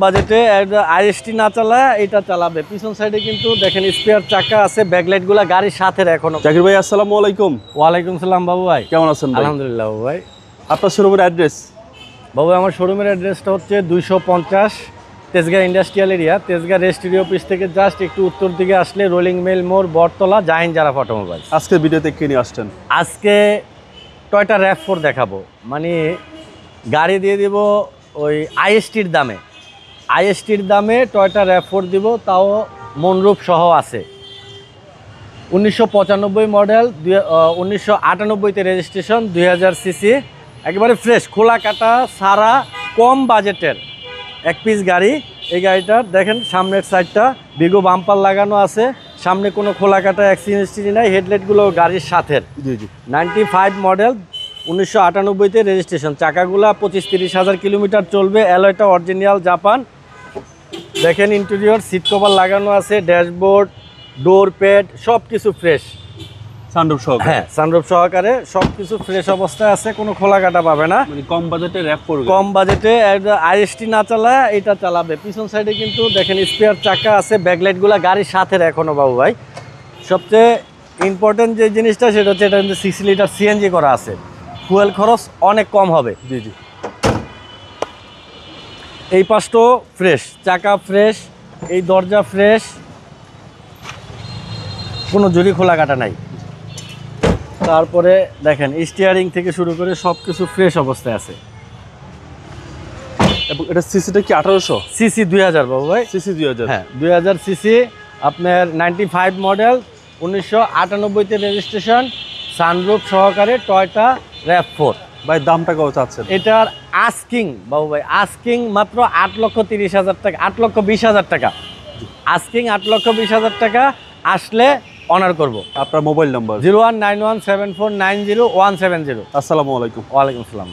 বাজেটে আইএসটি না চালায় এটা চালাবে। পিছন সাইডে কিন্তু দেখেন স্পেয়ার চাকা আছে, ব্যাকলাইট গুলা গাড়ির সাথে এখনো। জাকির ভাই আসসালামু আলাইকুম। ওয়ালাইকুম সালাম বাবু ভাই, কেমন আছেন ভাই? আলহামদুলিল্লাহ বাবু ভাই। আপনার শোরুমের অ্যাড্রেস? বাবু আমার শোরুমের অ্যাড্রেসটা হচ্ছে 250 Tejgaon industrial area, Tejgaon registry office থেকে জাস্ট একটু উত্তর দিকে আসলে রোলিং মেল মোড়, বটতলা, জাহিন জারাফ অটোমোবাইল। আজকের ভিডিওতে কি নিয়ে আসছেন? আজকে টয়োটা RAV4 দেখাবো, মানে গাড়ি দিয়ে দিব ওই আইএসটির দামে। আইএসটির দামে টয়োটা RAV4 দিব, তাও মনরূপ সহ আছে। 1995 মডেল, 1998তে রেজিস্ট্রেশন, 2000 সিসি, একেবারে ফ্রেশ, খোলা কাটা সারা, কম বাজেটের এক পিস গাড়ি। এই গাড়িটার দেখেন সামনের সাইডটা বিগো বাম্পার লাগানো আছে, সামনে কোনো খোলা কাটা অ্যাক্সিডেন্ট হিস্ট্রি নাই, হেডলাইটগুলো গাড়ির সাথে। জি জি। 95 মডেল, 1998তে রেজিস্ট্রেশন, চাকাগুলা 25-30 হাজার কিলোমিটার চলবে। অ্যালয়টা অরিজিনাল জাপান। দেখেন ইন্টেরিয়র সিট কভার লাগানো আছে, ড্যাশবোর্ড, ডোর প্যাড সব কিছু ফ্রেশ। সানরুফ সহকারে? হ্যাঁ, সানরুফ সহকারে সব কিছু ফ্রেশ অবস্থায় আছে, কোনো খোলা কাটা পাবে না। মানে কম বাজেটে RAV4, কম বাজেটে আইএসটি না চালায় এটা চালাবে। পিছন সাইডে কিন্তু দেখেন স্পেয়ার চাকা আছে, ব্যাকলাইটগুলো গাড়ির সাথে এখনো বাবু ভাই। সবচেয়ে ইম্পর্টেন্ট যে জিনিসটা সেটা হচ্ছে এটা কিন্তু 6 লিটার সিএনজি করা আছে, ফুয়েল খরচ অনেক কম হবে। জি জি। এই পাশটাও ফ্রেশ, চাকা ফ্রেশ, এই দরজা ফ্রেশ, কোনো জুড়ি খোলা কাটা নাই। তারপরে দেখেন স্টিয়ারিং থেকে শুরু করে সব কিছু ফ্রেশ অবস্থায় আছে। এবং এটা সিসিটা কি 1800? সিসি 2000 বাবু ভাই। সিসি 2000? হ্যাঁ 2000 সিসি, আপনার 95 মডেল, 1998তে রেজিস্ট্রেশন, সানরুফ সহকারে টয়োটা RAV4। ভাই দামটা কত চাচ্ছেন? এটার আস্কিং বাবু ভাই, আস্কিং মাত্র 8,30,000 টাকা, 8,20,000 টাকা আস্কিং, 8,20,000 টাকা। আসলে অনার করব। আপনার মোবাইল নাম্বার? 01917490 170। আসসালামু আলাইকুম। ওয়ালাইকুম আসসালাম।